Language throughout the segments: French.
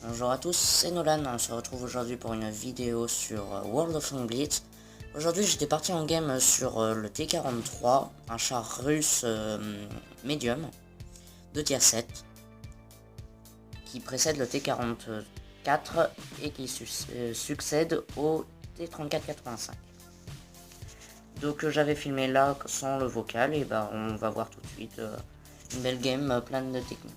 Bonjour à tous, c'est Nolan, on se retrouve aujourd'hui pour une vidéo sur World of Tanks Blitz. Aujourd'hui j'étais parti en game sur le T-43, un char russe médium de tier 7 qui précède le T-44 et qui succède au T-34-85. Donc j'avais filmé là sans le vocal et bah on va voir tout de suite une belle game pleine de techniques.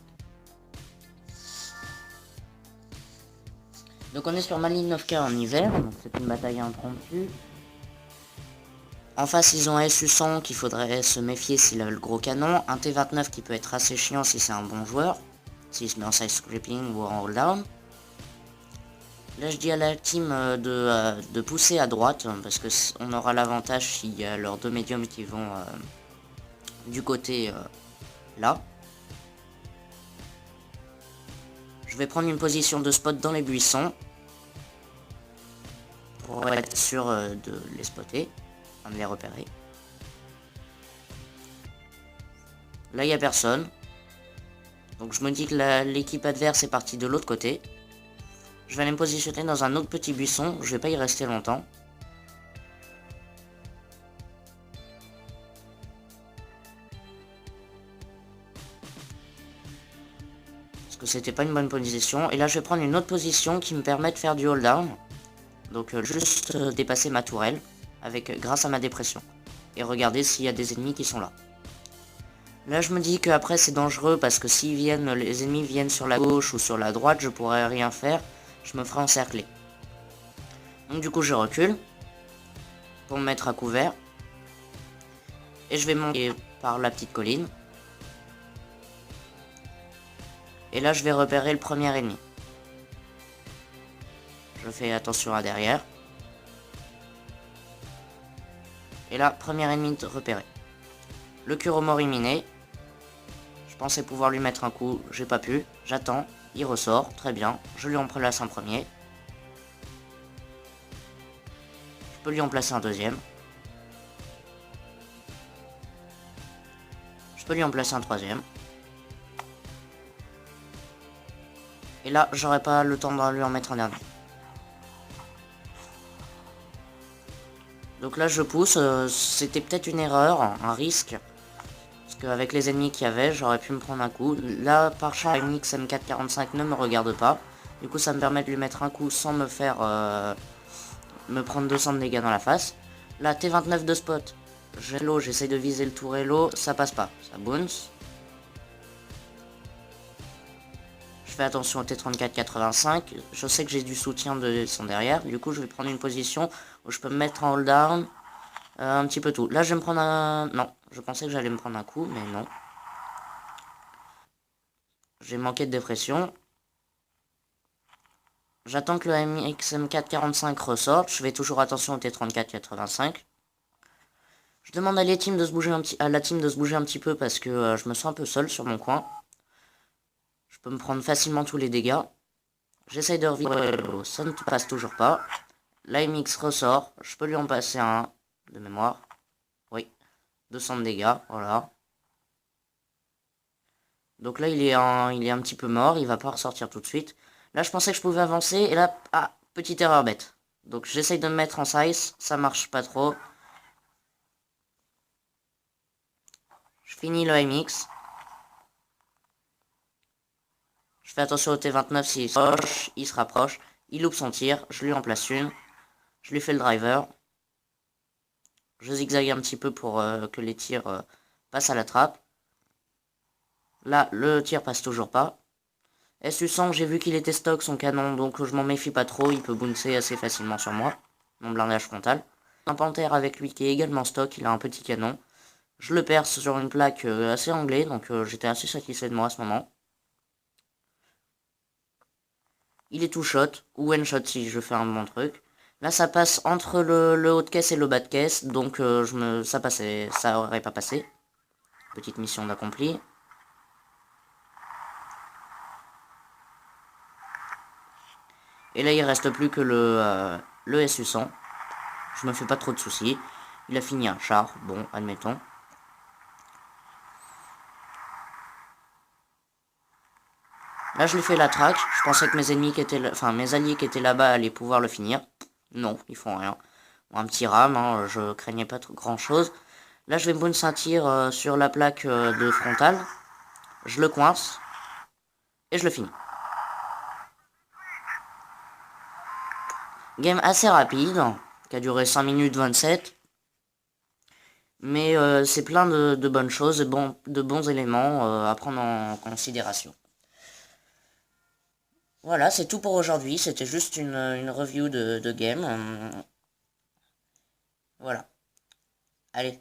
Donc on est sur Malinovka en hiver, donc c'est une bataille impromptue. En face ils ont un SU-100 qu'il faudrait se méfier s'il a le gros canon, un T-29 qui peut être assez chiant si c'est un bon joueur, s'il se met en side scraping ou en hold down. Là je dis à la team de pousser à droite, parce que on aura l'avantage s'il y a leurs deux médiums qui vont du côté là. Je vais prendre une position de spot dans les buissons, pour être sûr de les spotter, de les repérer. Là il n'y a personne, donc je me dis que l'équipe adverse est partie de l'autre côté. Je vais aller me positionner dans un autre petit buisson, je vais pas y rester longtemps. Parce que c'était pas une bonne position. Et là je vais prendre une autre position qui me permet de faire du hold down. Donc juste dépasser ma tourelle grâce à ma dépression. Et regarder s'il y a des ennemis qui sont là. Là je me dis qu'après c'est dangereux parce que si les ennemis viennent sur la gauche ou sur la droite, je pourrais rien faire. Je me ferai encercler. Donc du coup je recule pour me mettre à couvert. Et je vais monter par la petite colline. Et là je vais repérer le premier ennemi. Je fais attention à derrière. Et là, premier ennemi repéré. Le Kuromori miné. Je pensais pouvoir lui mettre un coup, j'ai pas pu. J'attends, il ressort, très bien. Je lui en place un premier. Je peux lui en placer un deuxième. Je peux lui en placer un troisième. Et là, j'aurais pas le temps de lui en mettre un dernier. Donc là, je pousse. C'était peut-être une erreur, un risque. Parce qu'avec les ennemis qu'il y avait, j'aurais pu me prendre un coup. Là, par chance, une XM445 ne me regarde pas. Du coup, ça me permet de lui mettre un coup sans me faire... me prendre 200 de dégâts dans la face. Là, T29 de spot. J'essaie de viser le tourello, ça passe pas. Ça bounce. Je fais attention au T34-85. Je sais que j'ai du soutien de son derrière. Du coup, je vais prendre une position où je peux me mettre en hold down. Un petit peu tout. Là, je vais me prendre un... Non, je pensais que j'allais me prendre un coup, mais non. J'ai manqué de dépression. J'attends que le XM445 ressorte. Je fais toujours attention au T34-85. Je demande à la team de se bouger un petit peu parce que je me sens un peu seul sur mon coin. Je peux me prendre facilement tous les dégâts. J'essaye de revivre, ça ne passe toujours pas. L'AMX ressort, je peux lui en passer un de mémoire. Oui, 200 de dégâts, voilà. Donc là il est un petit peu mort, il va pas ressortir tout de suite. Là je pensais que je pouvais avancer et là, ah, petite erreur bête. Donc j'essaye de me mettre en size, ça marche pas trop. Je finis le AMX. Je fais attention au T29 s'il se rapproche, il loupe son tir, je lui en place une. Je lui fais le driver. Je zigzague un petit peu pour que les tirs passent à la trappe. Là, le tir passe toujours pas. SU-100, j'ai vu qu'il était stock son canon, donc je m'en méfie pas trop, il peut bouncer assez facilement sur moi. Mon blindage frontal. Un panthère avec lui qui est également stock, il a un petit canon. Je le perce sur une plaque assez anglais, donc j'étais assez satisfait de moi à ce moment. Il est tout shot, ou one shot si je fais un bon truc. Là ça passe entre le haut de caisse et le bas de caisse, donc ça aurait pas passé. Petite mission d'accompli. Et là il reste plus que le SU-100. Je me fais pas trop de soucis. Il a fini un char, bon, admettons. Là, je lui fais la traque. Je pensais que mes ennemis qui étaient, enfin mes alliés qui étaient là-bas allaient pouvoir le finir. Non, ils font rien. Bon, un petit ram, hein, je craignais pas grand chose. Là, je vais bounce un tir sur la plaque de frontale. Je le coince. Et je le finis. Game assez rapide, qui a duré 5 minutes 27. Mais c'est plein de bonnes choses, de bons éléments à prendre en considération. Voilà, c'est tout pour aujourd'hui. C'était juste une review de game. Voilà. Allez.